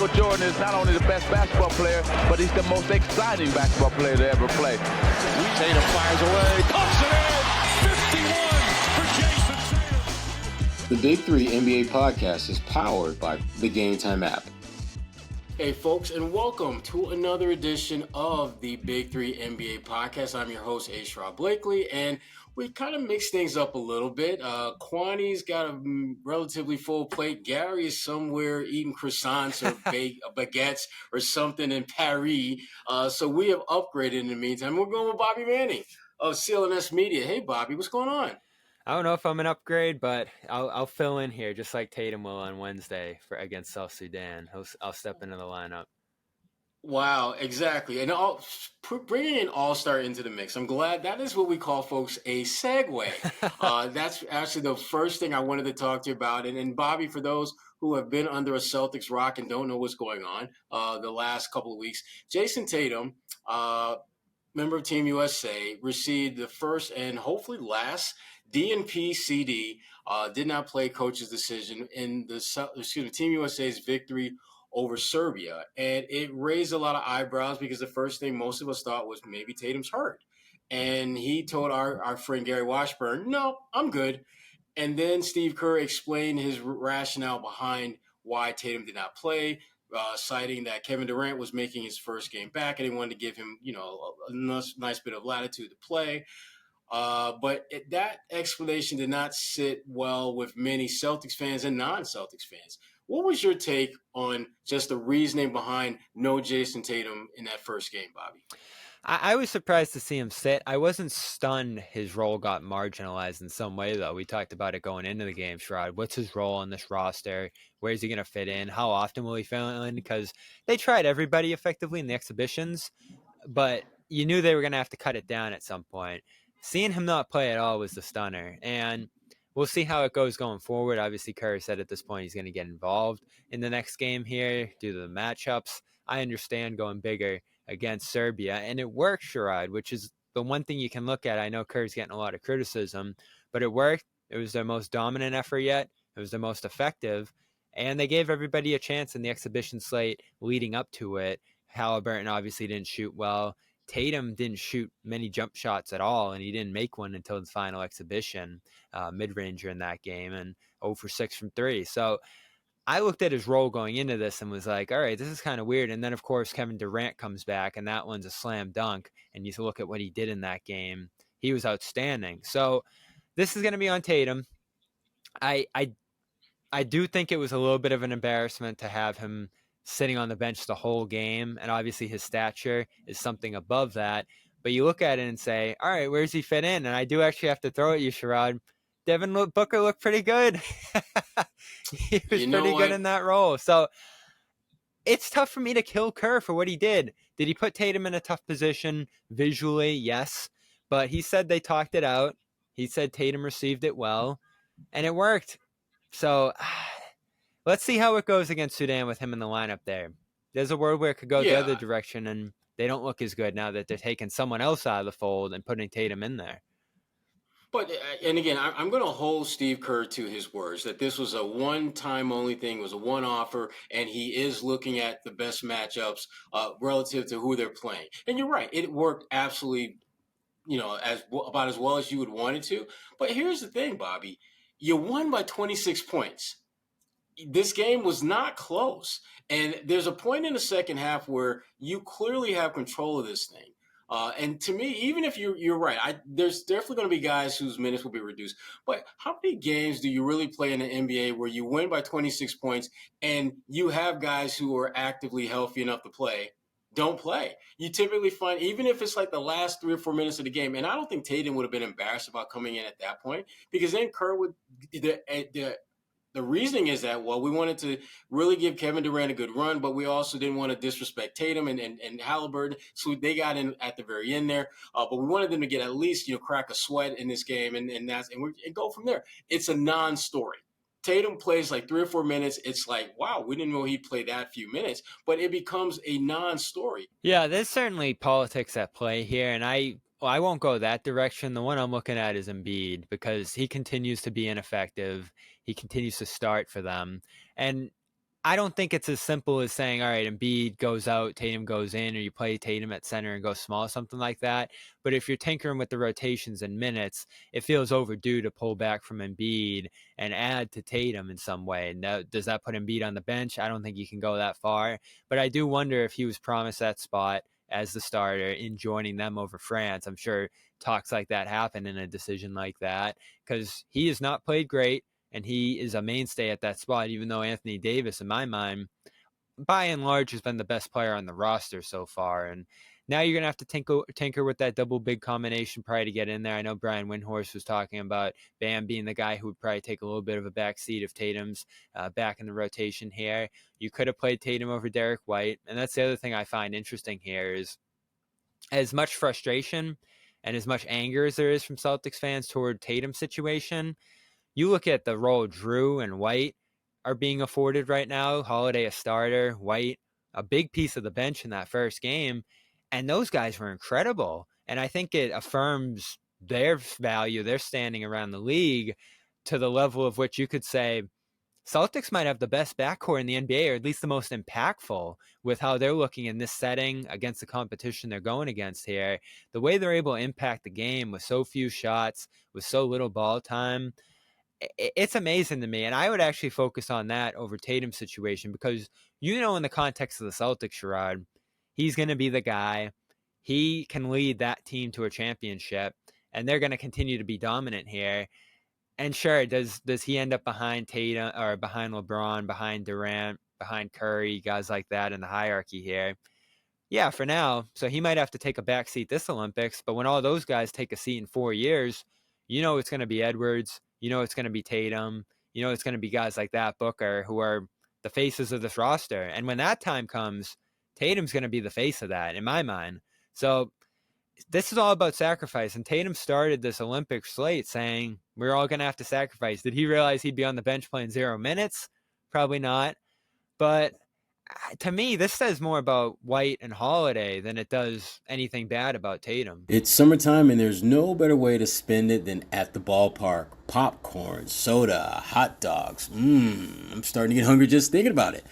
Michael Jordan is not only the best basketball player, but he's the most exciting basketball player to ever play. Tatum fires away, pumps it in, 51 for Jayson Tatum. The Big Three NBA podcast is powered by the Game Time app. Hey folks, and welcome to another edition of the Big Three NBA podcast. I'm your host, Sherrod Blakely, and we kind of mix things up a little bit. Kwani's got a relatively full plate. Gary is somewhere eating croissants or baguettes or something in Paris. So we have upgraded in the meantime. We're going with Bobby Manning of CLNS Media. Hey, Bobby, what's going on? I don't know if I'm an upgrade, but I'll fill in here just like Tatum will on Wednesday against South Sudan. I'll step into the lineup. Wow, exactly. And bringing an all-star into the mix. I'm glad that is what we call, folks, a segue. That's actually the first thing I wanted to talk to you about. And Bobby, for those who have been under a Celtics rock and don't know what's going on the last couple of weeks, Jayson Tatum, member of Team USA, received the first and hopefully last DNP CD, did not play coach's decision in Team USA's victory over Serbia. And it raised a lot of eyebrows because the first thing most of us thought was maybe Tatum's hurt. And he told our friend Gary Washburn, no, I'm good. And then Steve Kerr explained his rationale behind why Tatum did not play, citing that Kevin Durant was making his first game back and he wanted to give him, a nice bit of latitude to play. But that explanation did not sit well with many Celtics fans and non-Celtics fans. What was your take on just the reasoning behind no Jayson Tatum in that first game, Bobby? I was surprised to see him sit. I wasn't stunned his role got marginalized in some way, though. We talked about it going into the game, Sherrod. What's his role on this roster? Where's he going to fit in? How often will he fill in? Because they tried everybody effectively in the exhibitions, but you knew they were going to have to cut it down at some point. Seeing him not play at all was the stunner, and we'll see how it goes going forward. Obviously, Kerr said at this point he's going to get involved in the next game here due to the matchups. I understand going bigger against Serbia, and it worked, Sherrod, which is the one thing you can look at. I know Kerr's getting a lot of criticism, but it worked. It was their most dominant effort yet. It was the most effective, and they gave everybody a chance in the exhibition slate leading up to it. Halliburton obviously didn't shoot well. Tatum didn't shoot many jump shots at all, and he didn't make one until his final exhibition, mid-ranger in that game, and 0 for 6 from 3. So I looked at his role going into this and was like, all right, this is kind of weird. And then, of course, Kevin Durant comes back, and that one's a slam dunk. And you look at what he did in that game. He was outstanding. So this is going to be on Tatum. I do think it was a little bit of an embarrassment to have him sitting on the bench the whole game, and obviously his stature is something above that. But you look at it and say, all right, where's he fit in? And I do actually have to throw at you, Sherrod. Devin Booker looked pretty good. He was pretty good in that role. So it's tough for me to kill Kerr for what he did. Did he put Tatum in a tough position visually? Yes. But he said they talked it out. He said Tatum received it well, and it worked. So let's see how it goes against Sudan with him in the lineup there. There's a world where it could go the other direction, and they don't look as good now that they're taking someone else out of the fold and putting Tatum in there. But, and again, I'm going to hold Steve Kerr to his words that this was a one-time only thing, was a one-offer, and he is looking at the best matchups relative to who they're playing. And you're right, it worked absolutely, about as well as you would want it to. But here's the thing, Bobby. You won by 26 points. This game was not close. And there's a point in the second half where you clearly have control of this thing. And to me, even if you're right, there's definitely going to be guys whose minutes will be reduced. But how many games do you really play in the NBA where you win by 26 points and you have guys who are actively healthy enough to play don't play? You typically find, even if it's like the last 3 or 4 minutes of the game, and I don't think Tatum would have been embarrassed about coming in at that point, because then Kerr would the reasoning is that, well, we wanted to really give Kevin Durant a good run, but we also didn't want to disrespect Tatum and Halliburton. So they got in at the very end there. But we wanted them to get at least, crack a sweat in this game and go from there. It's a non-story. Tatum plays like 3 or 4 minutes. It's like, wow, we didn't know he'd play that few minutes, but it becomes a non-story. Yeah, there's certainly politics at play here, and I won't go that direction. The one I'm looking at is Embiid, because he continues to be ineffective. He continues to start for them. And I don't think it's as simple as saying, all right, Embiid goes out, Tatum goes in, or you play Tatum at center and go small, something like that. But if you're tinkering with the rotations and minutes, it feels overdue to pull back from Embiid and add to Tatum in some way. Now, does that put Embiid on the bench? I don't think you can go that far. But I do wonder if he was promised that spot as the starter in joining them over France. I'm sure talks like that happen in a decision like that because he has not played great. And he is a mainstay at that spot, even though Anthony Davis, in my mind, by and large, has been the best player on the roster so far. And now you're going to have to tinker with that double big combination probably to get in there. I know Brian Windhorst was talking about Bam being the guy who would probably take a little bit of a backseat if Tatum's back in the rotation here. You could have played Tatum over Derek White. And that's the other thing I find interesting here is as much frustration and as much anger as there is from Celtics fans toward Tatum's situation, you look at the role Drew and White are being afforded right now. Holiday a starter, White a big piece of the bench in that first game, and those guys were incredible. And I think it affirms their value, their standing around the league to the level of which you could say Celtics might have the best backcourt in the NBA, or at least the most impactful with how they're looking in this setting against the competition they're going against here. The way they're able to impact the game with so few shots, with so little ball time, it's amazing to me. And I would actually focus on that over Tatum's situation because, in the context of the Celtics, Sherrod, he's going to be the guy. He can lead that team to a championship, and they're going to continue to be dominant here. And sure, does he end up behind Tatum or behind LeBron, behind Durant, behind Curry, guys like that in the hierarchy here? Yeah, for now. So he might have to take a back seat this Olympics, but when all those guys take a seat in 4 years, it's going to be Edwards, it's going to be Tatum, it's going to be guys like that, Booker, who are the faces of this roster. And when that time comes, Tatum's going to be the face of that in my mind. So this is all about sacrifice. And Tatum started this Olympic slate saying, we're all going to have to sacrifice. Did he realize he'd be on the bench playing 0 minutes? Probably not. But to me, this says more about White and Holiday than it does anything bad about Tatum. It's summertime and there's no better way to spend it than at the ballpark. Popcorn, soda, hot dogs. I'm starting to get hungry just thinking about it.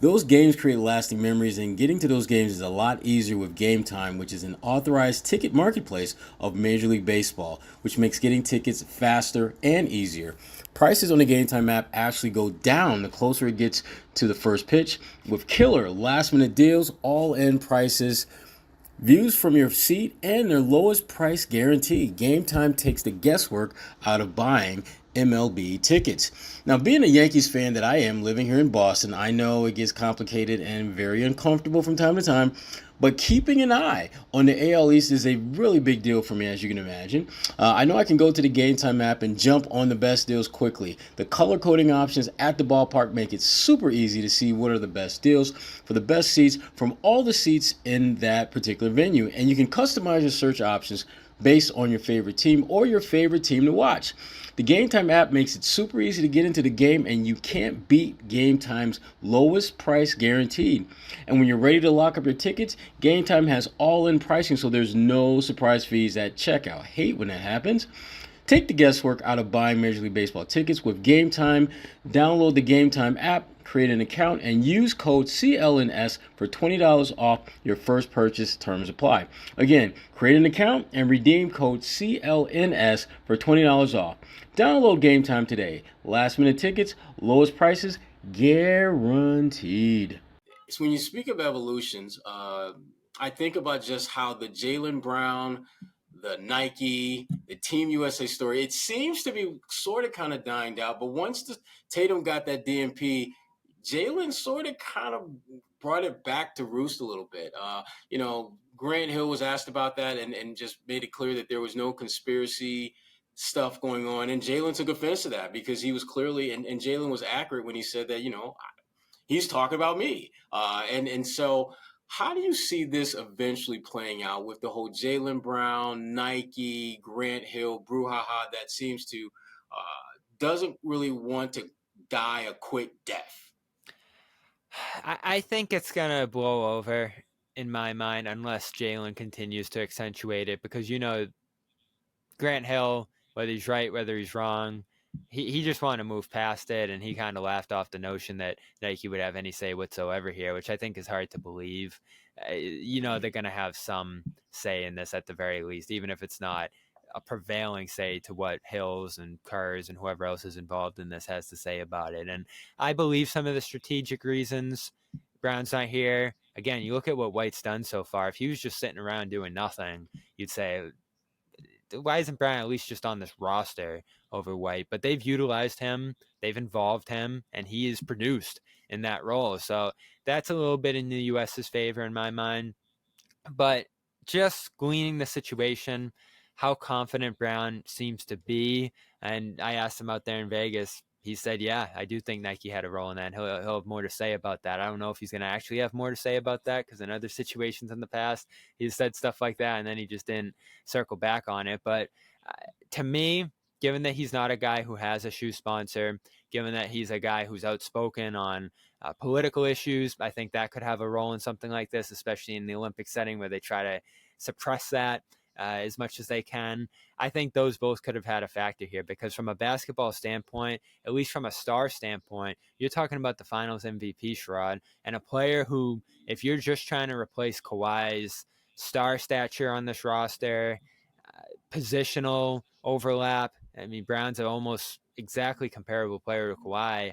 Those games create lasting memories, and getting to those games is a lot easier with Game Time, which is an authorized ticket marketplace of Major League Baseball, which makes getting tickets faster and easier. Prices on the Game Time app actually go down the closer it gets to the first pitch, with killer last-minute deals, all-in prices, views from your seat, and their lowest price guarantee. Game Time takes the guesswork out of buying MLB tickets. Now, being a Yankees fan that I am living here in Boston, I know it gets complicated and very uncomfortable from time to time, but keeping an eye on the AL East is a really big deal for me, as you can imagine. I know I can go to the Game Time app and jump on the best deals quickly. The color coding options at the ballpark make it super easy to see what are the best deals for the best seats from all the seats in that particular venue. And you can customize your search options based on your favorite team or your favorite team to watch. The Game Time app makes it super easy to get into the game, and you can't beat Game Time's lowest price guaranteed. And when you're ready to lock up your tickets, Game Time has all-in pricing, so there's no surprise fees at checkout. Hate when that happens. Take the guesswork out of buying Major League Baseball tickets with Game Time. Download the Game Time app, create an account, and use code CLNS for $20 off your first purchase. Terms apply. Again, create an account and redeem code CLNS for $20 off. Download Game Time today. Last minute tickets, lowest prices, guaranteed. So when you speak of evolutions, I think about just how the Jaylen Brown, the Nike, the Team USA story, it seems to be sort of kind of dying out. But once Tatum got that DNP, Jaylen sort of kind of brought it back to roost a little bit. Grant Hill was asked about that and just made it clear that there was no conspiracy stuff going on. And Jaylen took offense to that because he was clearly, and Jaylen was accurate when he said that, he's talking about me. And so how do you see this eventually playing out with the whole Jaylen Brown, Nike, Grant Hill, brouhaha that seems to doesn't really want to die a quick death? I think it's going to blow over in my mind unless Jaylen continues to accentuate it because, Grant Hill, whether he's right, whether he's wrong, he just wanted to move past it, and he kind of laughed off the notion that Nike would have any say whatsoever here, which I think is hard to believe. They're going to have some say in this at the very least, even if it's not a prevailing say to what Hills and Kurz and whoever else is involved in this has to say about it. And I believe some of the strategic reasons Brown's not here. Again, you look at what White's done so far. If he was just sitting around doing nothing, you'd say, why isn't Brown at least just on this roster over White? But they've utilized him, they've involved him, and he is produced in that role. So that's a little bit in the US's favor in my mind. But just gleaning the situation, how confident Brown seems to be, and I asked him out there in Vegas, he said, yeah, I do think Nike had a role in that. And he'll have more to say about that. I don't know if he's going to actually have more to say about that, because in other situations in the past, he's said stuff like that, and then he just didn't circle back on it. But to me, given that he's not a guy who has a shoe sponsor, given that he's a guy who's outspoken on political issues, I think that could have a role in something like this, especially in the Olympic setting where they try to suppress that as much as they can. I think those both could have had a factor here, because from a basketball standpoint, at least from a star standpoint, you're talking about the finals MVP, Sherrod, and a player who, if you're just trying to replace Kawhi's star stature on this roster, positional overlap, I mean, Brown's an almost exactly comparable player to Kawhi.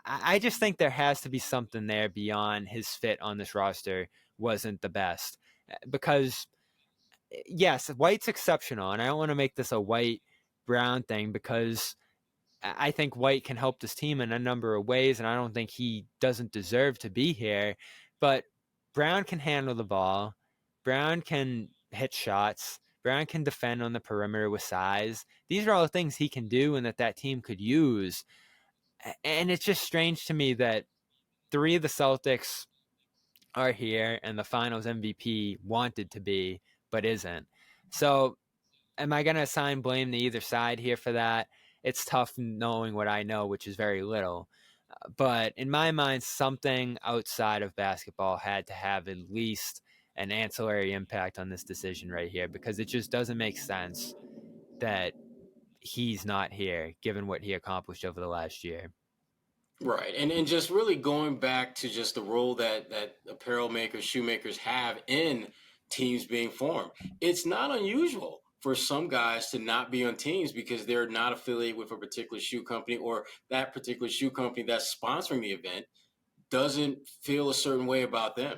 I just think there has to be something there beyond his fit on this roster wasn't the best. Because yes, White's exceptional, and I don't want to make this a White-Brown thing, because I think White can help this team in a number of ways, and I don't think he doesn't deserve to be here. But Brown can handle the ball. Brown can hit shots. Brown can defend on the perimeter with size. These are all the things he can do and that team could use. And it's just strange to me that 3 of the Celtics are here and the finals MVP wanted to be, but isn't. So am I going to assign blame to either side here for that? It's tough knowing what I know, which is very little. But in my mind, something outside of basketball had to have at least an ancillary impact on this decision right here, because it just doesn't make sense that he's not here, given what he accomplished over the last year. Right. And just really going back to just the role that apparel makers, shoemakers have in teams being formed. It's not unusual for some guys to not be on teams because they're not affiliated with a particular shoe company, or that particular shoe company that's sponsoring the event doesn't feel a certain way about them,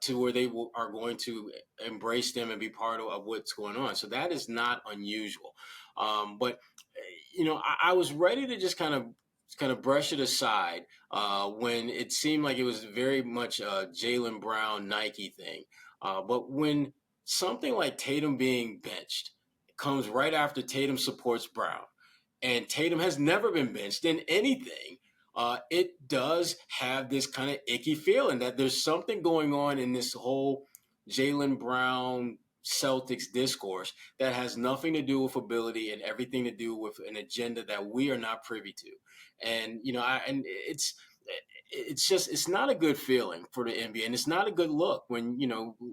to where they are going to embrace them and be part of what's going on. So that is not unusual. But I was ready to just kind of brush it aside when it seemed like it was very much a Jaylen Brown Nike thing. But when something like Tatum being benched comes right after Tatum supports Brown, and Tatum has never been benched in anything, it does have this kind of icky feeling that there's something going on in this whole Jaylen Brown Celtics discourse that has nothing to do with ability and everything to do with an agenda that we are not privy to. And it's not a good feeling for the NBA, and it's not a good look when,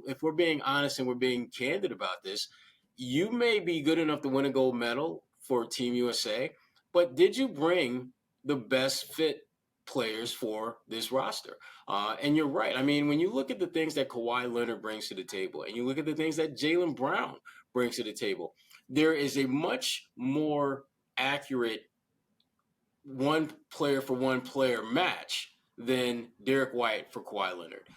if we're being honest and we're being candid about this, you may be good enough to win a gold medal for Team USA, but did you bring the best fit players for this roster? And you're right. I mean, when you look at the things that Kawhi Leonard brings to the table, and you look at the things that Jaylen Brown brings to the table, there is a much more accurate one player for one player match than Derek White for Kawhi Leonard.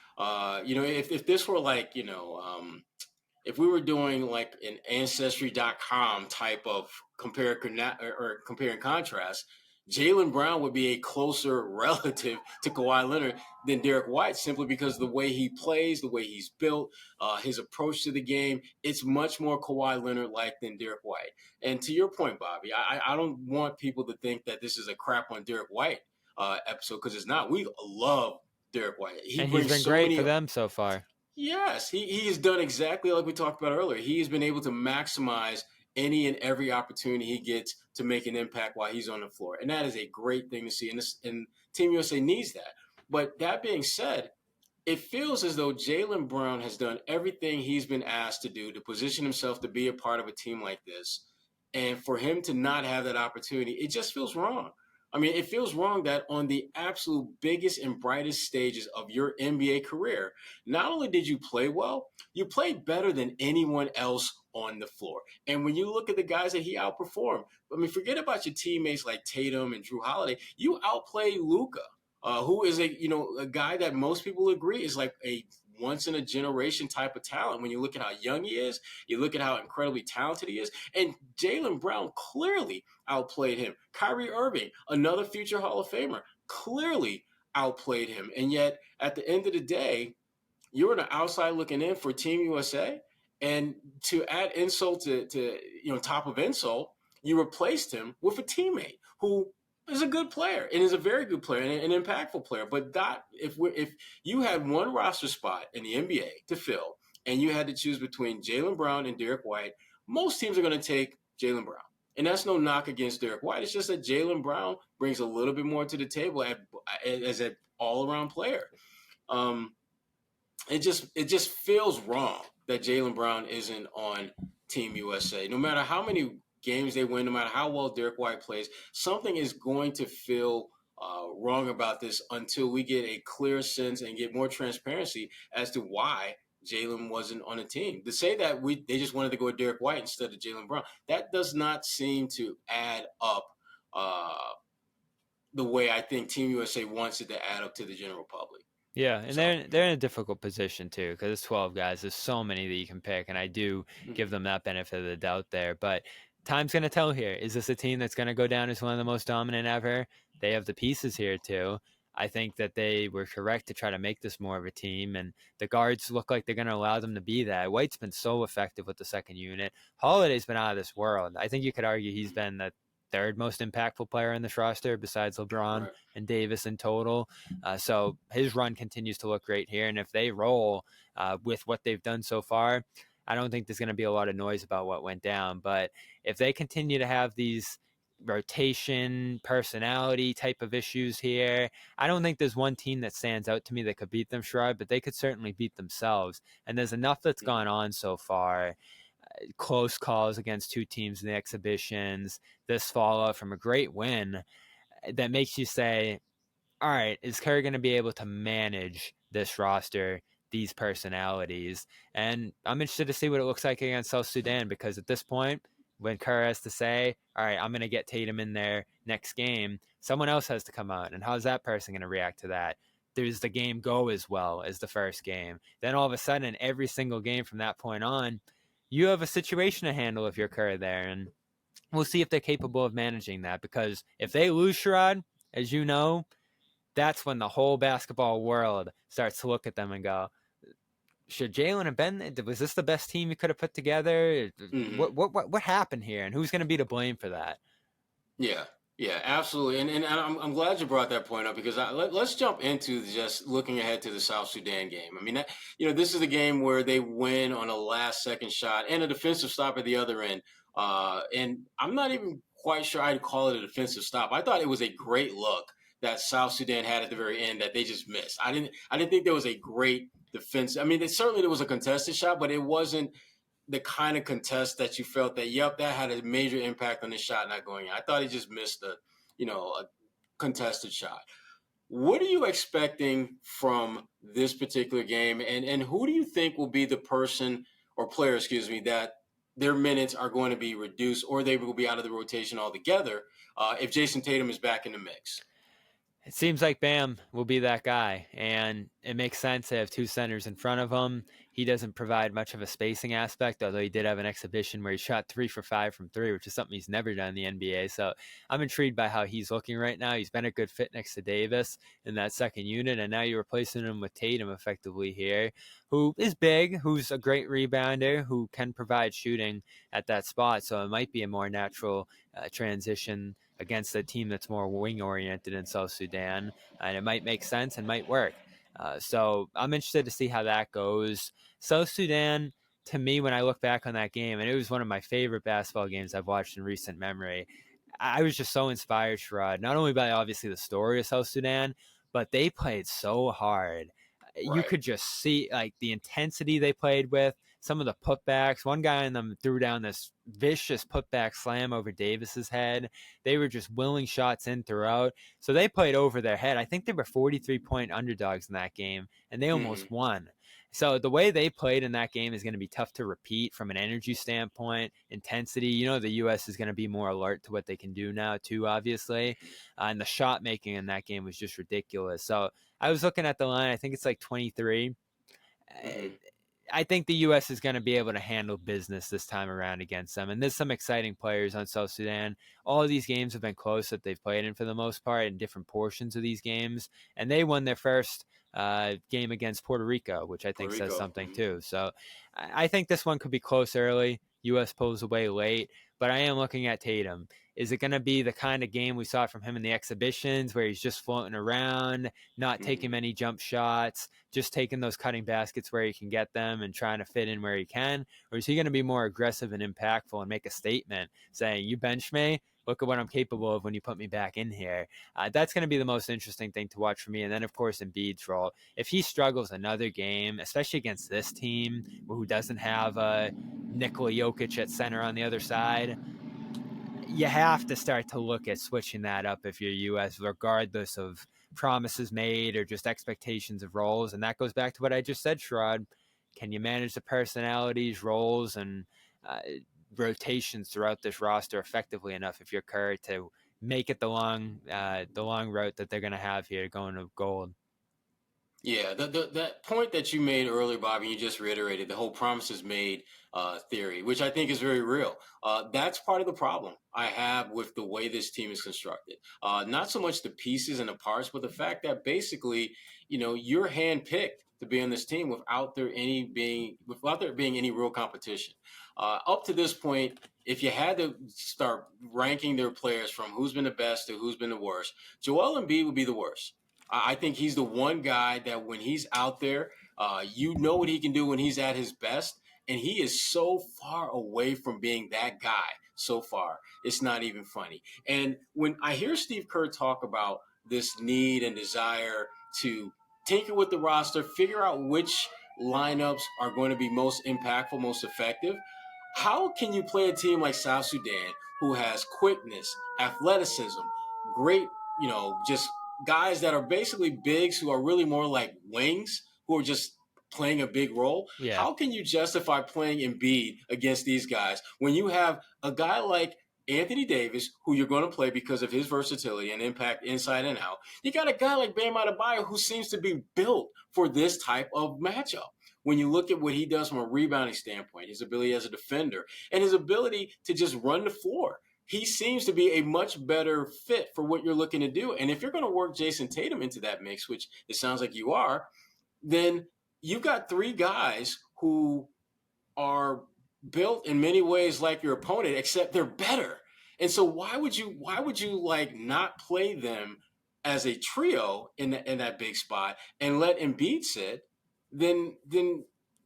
If this were like, if we were doing like an Ancestry.com type of compare and contrast, Jaylen Brown would be a closer relative to Kawhi Leonard than Derek White, simply because of the way he plays, the way he's built, his approach to the game. It's much more Kawhi Leonard-like than Derek White. And to your point, Bobby, I don't want people to think that this is a crap on Derek White episode, because it's not. We love Derek White. He's been great for them so far. Yes, he has done exactly like we talked about earlier. He has been able to maximize any and every opportunity he gets to make an impact while he's on the floor. And that is a great thing to see. And Team USA needs that. But that being said, it feels as though Jaylen Brown has done everything he's been asked to do to position himself to be a part of a team like this. And for him to not have that opportunity, it just feels wrong. I mean, it feels wrong that on the absolute biggest and brightest stages of your NBA career, not only did you play well, you played better than anyone else on the floor. And when you look at the guys that he outperformed, I mean, forget about your teammates like Tatum and Drew Holiday. You outplayed Luka, who is a guy that most people agree is like a once in a generation type of talent. When you look at how young he is, you look at how incredibly talented he is, and Jaylen Brown clearly outplayed him. Kyrie Irving, another future Hall of Famer, clearly outplayed him. And yet, at the end of the day, you're on the outside looking in for Team USA, and to add insult to top of insult, you replaced him with a teammate who is a good player and is a very good player and an impactful player. But if you had one roster spot in the NBA to fill, and you had to choose between Jaylen Brown and Derek White, most teams are going to take Jaylen Brown. And that's no knock against Derek White. It's just that Jaylen Brown brings a little bit more to the table as an all-around player. It just feels wrong that Jaylen Brown isn't on Team USA. No matter how many games they win, no matter how well Derek White plays, something is going to feel wrong about this until we get a clear sense and get more transparency as to why Jaylen wasn't on a team. To say that they just wanted to go with Derek White instead of Jaylen Brown, that does not seem to add up the way I think Team USA wants it to add up to the general public. Yeah, and they're in a difficult position too, because it's 12 guys. There's so many that you can pick, and I do give them that benefit of the doubt there. But time's going to tell here. Is this a team that's going to go down as one of the most dominant ever? They have the pieces here too. I think that they were correct to try to make this more of a team, and the guards look like they're going to allow them to be that. White's been so effective with the second unit. Holiday's been out of this world. I think you could argue he's been the third most impactful player in this roster besides LeBron and Davis in total. So his run continues to look great here. And if they roll with what they've done so far, I don't think there's going to be a lot of noise about what went down. But if they continue to have these rotation, personality type of issues here, I don't think there's one team that stands out to me that could beat them, Sherrod, but they could certainly beat themselves. And there's enough that's gone on so far. Close calls against two teams in the exhibitions, this fallout from a great win that makes you say, all right, is Kerr going to be able to manage this roster, these personalities? And I'm interested to see what it looks like against South Sudan, because at this point, when Kerr has to say, all right, I'm going to get Tatum in there next game, someone else has to come out. And how's that person going to react to that? Does the game go as well as the first game? Then all of a sudden, every single game from that point on, you have a situation to handle if you're Kerr there, and we'll see if they're capable of managing that, because if they lose, Sherrod, as you know, that's when the whole basketball world starts to look at them and go, should Jaylen have been, was this the best team you could have put together? What happened here, and who's going to be to blame for that? Yeah, absolutely. And I'm glad you brought that point up, because let's jump into just looking ahead to the South Sudan game. I mean, this is the game where they win on a last-second shot and a defensive stop at the other end. And I'm not even quite sure I'd call it a defensive stop. I thought it was a great look that South Sudan had at the very end that they just missed. I didn't think there was a great defense. I mean, certainly there was a contested shot, but it wasn't the kind of contest that you felt that, yep, that had a major impact on the shot not going in. I thought he just missed a contested shot. What are you expecting from this particular game? And who do you think will be the person or player, that their minutes are going to be reduced, or they will be out of the rotation altogether if Jayson Tatum is back in the mix? It seems like Bam will be that guy, and it makes sense to have two centers in front of him. He doesn't provide much of a spacing aspect, although he did have an exhibition where he shot 3 for 5 from 3, which is something he's never done in the NBA. So I'm intrigued by how he's looking right now. He's been a good fit next to Davis in that second unit, and now you're replacing him with Tatum effectively here, who is big, who's a great rebounder, who can provide shooting at that spot. So it might be a more natural transition against a team that's more wing-oriented in South Sudan, and it might make sense and might work. So I'm interested to see how that goes. South Sudan, to me, when I look back on that game, and it was one of my favorite basketball games I've watched in recent memory, I was just so inspired, Sherrod, not only by obviously the story of South Sudan, but they played so hard. Right. You could just see like the intensity they played with, some of the putbacks. One guy in them threw down this vicious putback slam over Davis's head. They were just willing shots in throughout. So they played over their head. I think they were 43-point underdogs in that game, and they almost won. So the way they played in that game is going to be tough to repeat from an energy standpoint, intensity. You know, the U.S. is going to be more alert to what they can do now, too, obviously. And the shot making in that game was just ridiculous. So I was looking at the line. I think it's like 23. I think the U.S. is going to be able to handle business this time around against them. And there's some exciting players on South Sudan. All of these games have been close that they've played in for the most part in different portions of these games. And they won their first game against Puerto Rico, which I think says something too. So I think this one could be close early. U.S. pulls away late. But I am looking at Tatum. Is it going to be the kind of game we saw from him in the exhibitions where he's just floating around, not taking many jump shots, just taking those cutting baskets where he can get them and trying to fit in where he can? Or is he going to be more aggressive and impactful and make a statement saying, you bench me, look at what I'm capable of when you put me back in here? That's going to be the most interesting thing to watch for me. And then, of course, Embiid's role. If he struggles another game, especially against this team who doesn't have Nikola Jokic at center on the other side, you have to start to look at switching that up if you're U.S., regardless of promises made or just expectations of roles. And that goes back to what I just said, Sherrod. Can you manage the personalities, roles, and rotations throughout this roster effectively enough if you're Kerr to make it the long route that they're going to have here going to gold? Yeah, that point that you made earlier, Bobby, you just reiterated the whole promises made theory, which I think is very real. That's part of the problem I have with the way this team is constructed. Not so much the pieces and the parts, but the fact that basically, you're handpicked to be on this team without there being any real competition. Up to this point, if you had to start ranking their players from who's been the best to who's been the worst, Joel Embiid would be the worst. I think he's the one guy that when he's out there, what he can do when he's at his best. And he is so far away from being that guy so far. It's not even funny. And when I hear Steve Kerr talk about this need and desire to tinker with the roster, figure out which lineups are going to be most impactful, most effective, how can you play a team like South Sudan who has quickness, athleticism, great, just guys that are basically bigs who are really more like wings who are just playing a big role? Yeah. How can you justify playing Embiid against these guys when you have a guy like Anthony Davis, who you're going to play because of his versatility and impact inside and out? You got a guy like Bam Adebayo who seems to be built for this type of matchup. When you look at what he does from a rebounding standpoint, his ability as a defender, and his ability to just run the floor, he seems to be a much better fit for what you're looking to do. And if you're going to work Jayson Tatum into that mix, which it sounds like you are, then you've got three guys who are built in many ways like your opponent, except they're better. And so why would you like not play them as a trio in that big spot and let Embiid sit? Then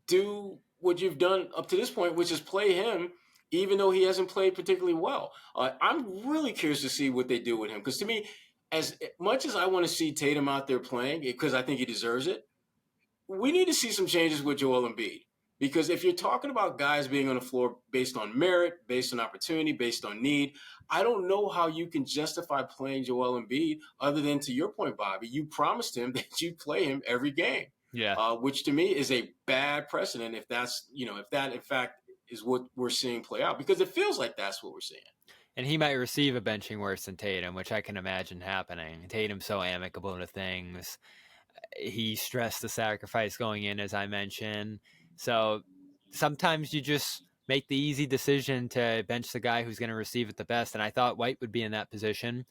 do what you've done up to this point, which is play him even though he hasn't played particularly well. I'm really curious to see what they do with him, because to me, as much as I want to see Tatum out there playing, because I think he deserves it, we need to see some changes with Joel Embiid. Because if you're talking about guys being on the floor based on merit, based on opportunity, based on need, I don't know how you can justify playing Joel Embiid other than, to your point, Bobby, you promised him that you'd play him every game. Yeah. Which to me is a bad precedent if that in fact is what we're seeing play out, because it feels like that's what we're seeing. And he might receive a benching worse than Tatum, which I can imagine happening. Tatum's so amicable to things. He stressed the sacrifice going in, as I mentioned. So sometimes you just make the easy decision to bench the guy who's going to receive it the best. And I thought White would be in that position.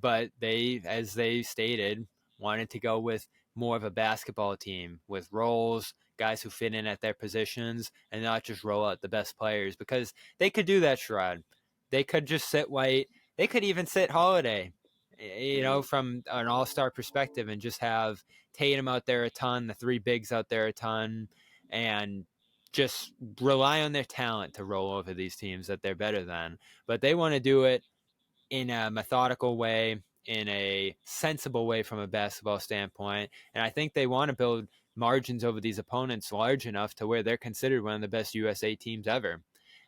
But they, as they stated, wanted to go with more of a basketball team with roles, guys who fit in at their positions, and not just roll out the best players, because they could do that, Sherrod. They could just sit White. They could even sit Holiday, from an all-star perspective, and just have Tatum out there a ton, the three bigs out there a ton, and just rely on their talent to roll over these teams that they're better than. But they want to do it in a methodical way, in a sensible way from a basketball standpoint. And I think they want to build margins over these opponents large enough to where they're considered one of the best USA teams ever.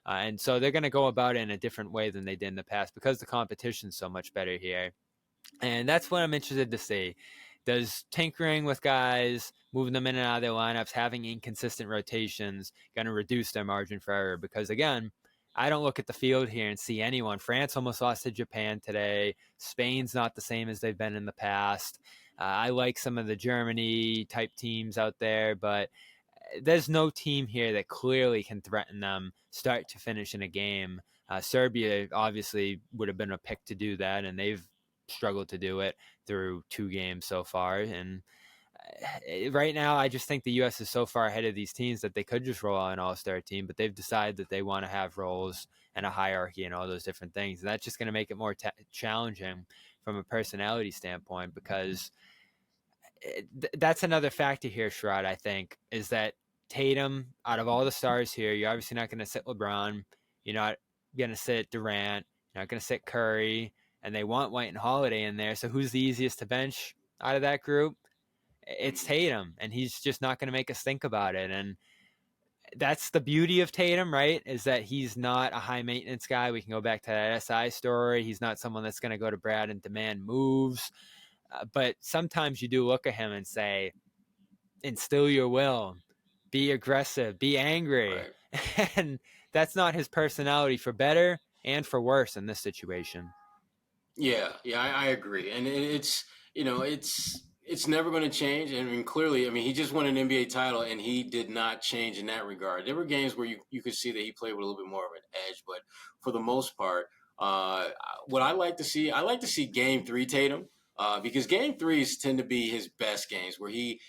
And so they're going to go about it in a different way than they did in the past because the competition's so much better here. And that's what I'm interested to see. Does tinkering with guys, moving them in and out of their lineups, having inconsistent rotations, going to reduce their margin for error? Because, again, I don't look at the field here and see anyone. France almost lost to Japan today. Spain's not the same as they've been in the past. I like some of the Germany-type teams out there, but there's no team here that clearly can threaten them start to finish in a game. Serbia obviously would have been a pick to do that, and they've struggled to do it through 2 games so far. And right now, I just think the U.S. is so far ahead of these teams that they could just roll out an all-star team, but they've decided that they want to have roles and a hierarchy and all those different things. And that's just going to make it more challenging from a personality standpoint, because that's another factor here, Sherrod, I think, is that Tatum, out of all the stars here, you're obviously not going to sit LeBron. You're not going to sit Durant. You're not going to sit Curry. And they want White and Holiday in there. So who's the easiest to bench out of that group? It's Tatum. And he's just not going to make us think about it. And that's the beauty of Tatum, right? Is that he's not a high maintenance guy. We can go back to that SI story. He's not someone that's going to go to Brad and demand moves. But sometimes you do look at him and say, instill your will, be aggressive, be angry. Right. And that's not his personality, for better and for worse in this situation. Yeah, I agree. And it's never going to change. And I mean, clearly, he just won an NBA title, and he did not change in that regard. There were games where you could see that he played with a little bit more of an edge, but for the most part, what I like to see Game 3 Tatum, because Game 3s tend to be his best games, where he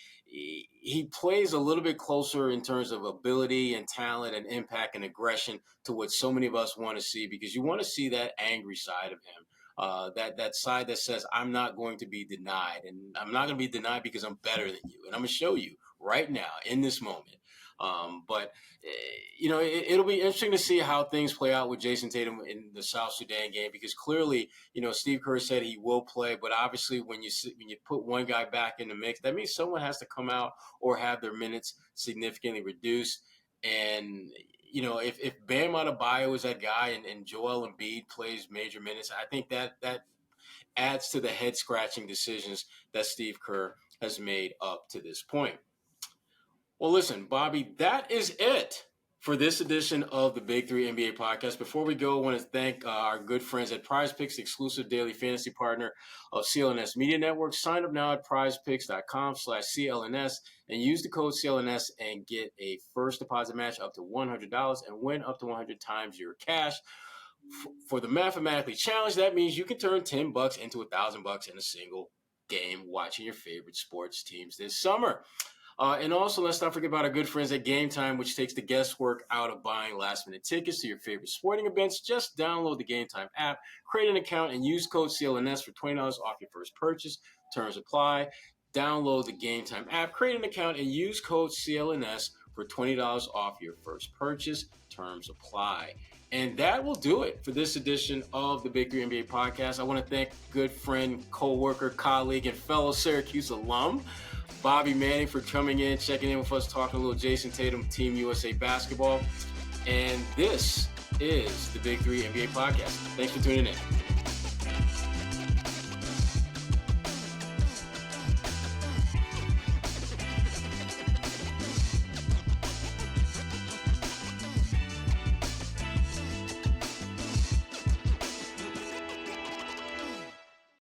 plays a little bit closer in terms of ability and talent and impact and aggression to what so many of us want to see, because you want to see that angry side of him. That side that says, I'm not going to be denied, and I'm not going to be denied because I'm better than you, and I'm going to show you right now in this moment. But it'll be interesting to see how things play out with Jayson Tatum in the South Sudan game, because clearly, Steve Kerr said he will play, but obviously when you put one guy back in the mix, that means someone has to come out or have their minutes significantly reduced. And if Bam Adebayo is that guy and Joel Embiid plays major minutes, I think that adds to the head-scratching decisions that Steve Kerr has made up to this point. Well, listen, Bobby, that is it for this edition of the Big 3 NBA podcast. Before we go, I want to thank our good friends at PrizePicks, the exclusive daily fantasy partner of CLNS Media Network. Sign up now at prizepicks.com/CLNS and use the code CLNS and get a first deposit match up to $100 and win up to 100 times your cash. For the mathematically challenged, that means you can turn $10 into $1,000 in a single game watching your favorite sports teams this summer. And also, let's not forget about our good friends at Game Time, which takes the guesswork out of buying last-minute tickets to your favorite sporting events. Just download the Game Time app, create an account, and use code CLNS for $20 off your first purchase. Terms apply. Download the Game Time app, create an account, and use code CLNS for $20 off your first purchase. Terms apply. And that will do it for this edition of the Big 3 NBA podcast. I want to thank good friend, co-worker, colleague, and fellow Syracuse alum, Bobby Manning, for coming in, checking in with us, talking a little Jayson Tatum, Team USA basketball. And this is the Big 3 NBA podcast. Thanks for tuning in.